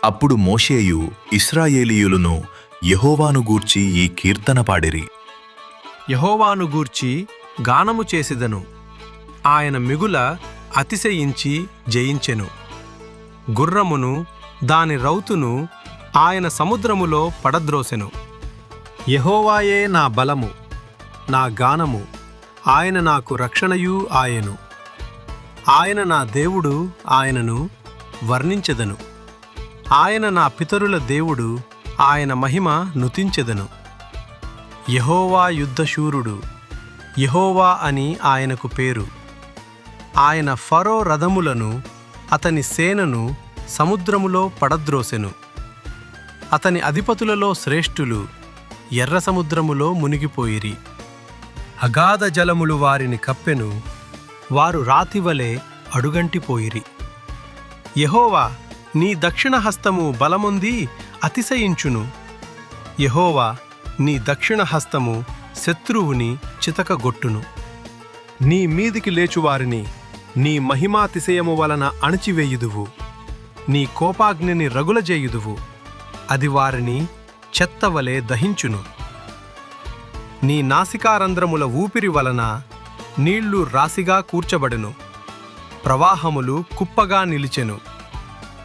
అప్పుడు మోషేయు ఇశ్రాయేలీయులను యెహోవాను గూర్చి ఈ కీర్తన పాడిరి. యెహోవాను గూర్చి గానము చేసెదను. ఆయన మిగుల అతిశయించి జయించెను. గుర్రమును దాని రౌతును ఆయన సముద్రములో పడద్రోసెను. యెహోవాయే నా బలము, నా గానము, ఆయన నాకు రక్షణయు ఆయను. ఆయన నా దేవుడు, ఆయనను వర్ణించెదను. ఆయన నా పితరుల దేవుడు, ఆయన మహిమ నుతించెదను. యెహోవా యుద్ధశూరుడు, యెహోవా అని ఆయనకు పేరు. ఆయన ఫరో రథములను, అతని సేనను సముద్రములో పడద్రోసెను. అతని అధిపతులలో శ్రేష్ఠులు ఎర్ర సముద్రములో మునిగిపోయిరి. అగాధ జలములు వారిని కప్పెను, వారు రాతివలె అడుగంటిపోయిరి. యెహోవా నీ దక్షిణ హస్తము బలముంది అతిశయించును. యెహోవా నీ దక్షిణ హస్తము శత్రువుని చితకగొట్టును. నీ మీదికి లేచువారిని నీ మహిమాతిశయము వలన అణిచివేయుదువు. నీ కోపాగ్నిని రగులజేయుదువు, అది వారిని చెత్తవలె దహించును. నీ నాసికారంధ్రముల ఊపిరి వలన నీళ్లు రాశిగా కూర్చబడెను, ప్రవాహములు కుప్పగా నిలిచెను.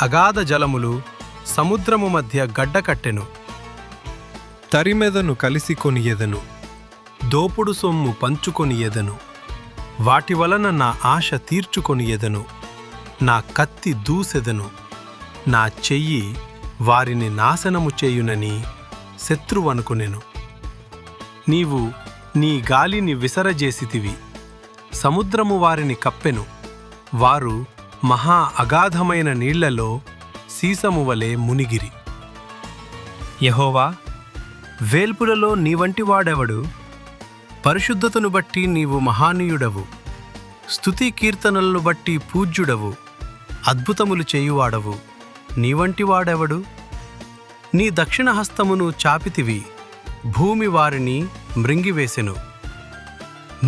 అగాధ జలములు సముద్రము మధ్య గడ్డకట్టెను. తరిమెదను కలిసి కొనియెదను, దోపుడు సొమ్ము పంచుకొనియెదను. వాటి వలన నా ఆశ తీర్చుకొనియెదను. నా కత్తి దూసెదను, నా చెయ్యి వారిని నాశనము చేయునని శత్రువనుకొనెను. నీవు నీ గాలిని విసరజేసితివి, సముద్రము వారిని కప్పెను. వారు మహా అగాధమైన నీళ్లలో సీసము వలె మునిగిరి. యెహోవా, వేల్పులలో నీవంటి వాడెవడు? పరిశుద్ధతను బట్టి నీవు మహానీయుడవు. స్తుతి కీర్తనలను బట్టి పూజ్యుడవు. అద్భుతములు చేయువాడవు, నీవంటి వాడెవడు? నీ దక్షిణ హస్తమును చాపితివి, భూమి వారిని మృంగివేసెను.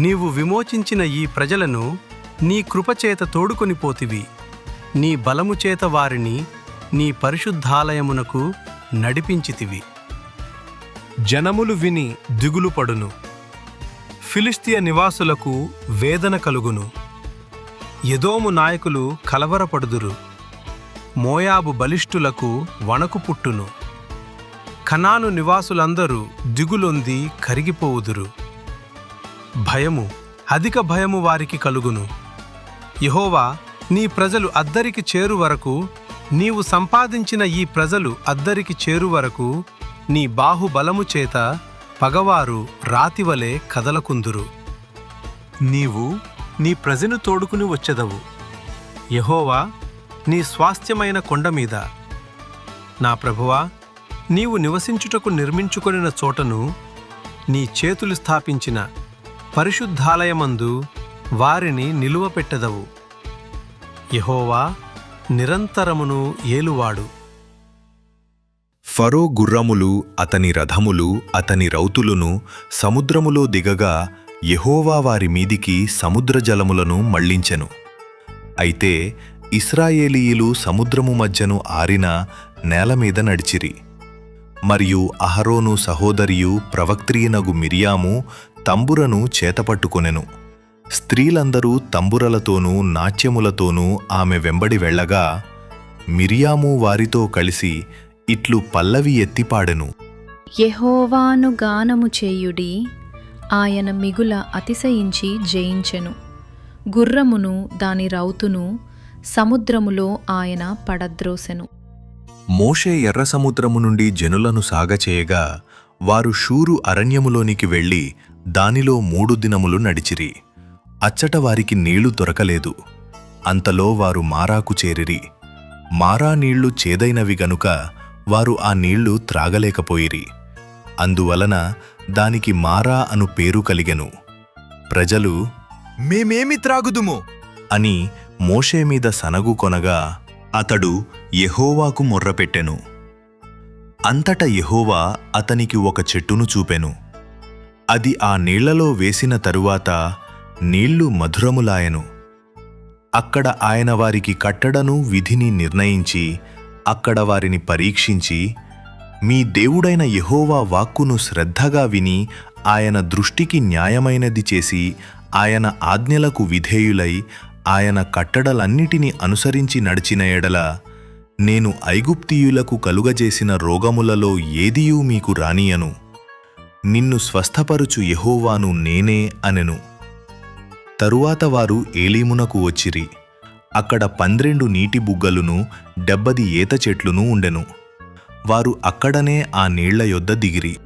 నీవు విమోచించిన ఈ ప్రజలను నీ కృపచేత తోడుకొనిపోతివి. నీ బలముచేత వారిని నీ పరిశుద్ధాలయమునకు నడిపించితివి. జనములు విని దిగులుపడును, ఫిలిష్తియ నివాసులకు వేదన కలుగును. ఎదోము నాయకులు కలవరపడుదురు, మోయాబు బలిష్ఠులకు వణకు పుట్టును. కనాను నివాసులందరూ దిగులొంది కరిగిపోవుదురు. భయము, అధిక భయము వారికి కలుగును. యెహోవా, నీ ప్రజలు అద్దరికి చేరు వరకు, నీవు సంపాదించిన ఈ ప్రజలు అద్దరికి చేరు వరకు నీ బాహుబలము చేత పగవారు రాతివలె కదలకుందురు. నీవు నీ ప్రజను తోడుకుని వచ్చెదవు. యెహోవా, నీ స్వాస్థ్యమైన కొండమీద. నా ప్రభువా, నీవు నివసించుటకు నిర్మించుకొనిన చోటను, నీ చేతులు స్థాపించిన పరిశుద్ధాలయమందు వారిని నిలువపెట్టెదవు. యెహోవా నిరంతరమును ఏలువాడు. ఫరో గుర్రములు, అతని రథములు, అతని రౌతులును సముద్రములో దిగగా యెహోవా వారి మీదికి సముద్ర జలములను మళ్లించెను. అయితే ఇశ్రాయేలీయులు సముద్రము మధ్యను ఆరిన నేలమీద నడిచిరి. మరియు అహరోను సహోదరియు ప్రవక్త్రియనగు మిరియాము తంబురను చేతపట్టుకొనెను. స్త్రీలందరూ తంబురలతోనూ నాట్యములతోనూ ఆమె వెంబడి వెళ్ళగా మిరియాము వారితో కలిసి ఇట్లు పల్లవి ఎత్తిపాడెను. యెహోవాను గానము చేయుడి, ఆయన మిగుల అతిశయించి జయించెను. గుర్రమును దాని రౌతును సముద్రములో ఆయన పడద్రోసెను. మోషే ఎర్ర సముద్రము నుండి జనులను సాగచేయగా వారు షూరు అరణ్యములోనికి వెళ్లి దానిలో 3 దినములు నడిచిరి. అచ్చట వారికి నీళ్లు దొరకలేదు. అంతలో వారు మారాకు చేరిరి. మారా నీళ్లు చేదైనవి గనుక వారు ఆ నీళ్లు త్రాగలేకపోయిరి. అందువలన దానికి మారా అను పేరు కలిగెను. ప్రజలు, మేమేమి త్రాగుదుము అని మోషే మీద సనగు కొనగా అతడు యెహోవాకు మొర్రపెట్టెను. అంతట యెహోవా అతనికి ఒక చెట్టును చూపెను. అది ఆ నీళ్లలో వేసిన తరువాత నీళ్లు మధురములాయెను. అక్కడ ఆయన వారికి కట్టడను విధిని నిర్ణయించి అక్కడ వారిని పరీక్షించి, మీ దేవుడైన యెహోవా వాక్కును శ్రద్ధగా విని ఆయన దృష్టికి న్యాయమైనది చేసి ఆయన ఆజ్ఞలకు విధేయులై ఆయన కట్టడలన్నిటినీ అనుసరించి నడిచిన ఎడల నేను ఐగుప్తీయులకు కలుగజేసిన రోగములలో ఏదియూ మీకు రానియను. నిన్ను స్వస్థపరుచు యెహోవాను నేనే అనెను. తరువాత వారు ఏలీమునకు వచ్చిరి. అక్కడ 12 నీటి బుగ్గలును 70 ఈత చెట్లును ఉండెను. వారు అక్కడనే ఆ నీళ్ల యొద్ద దిగిరి.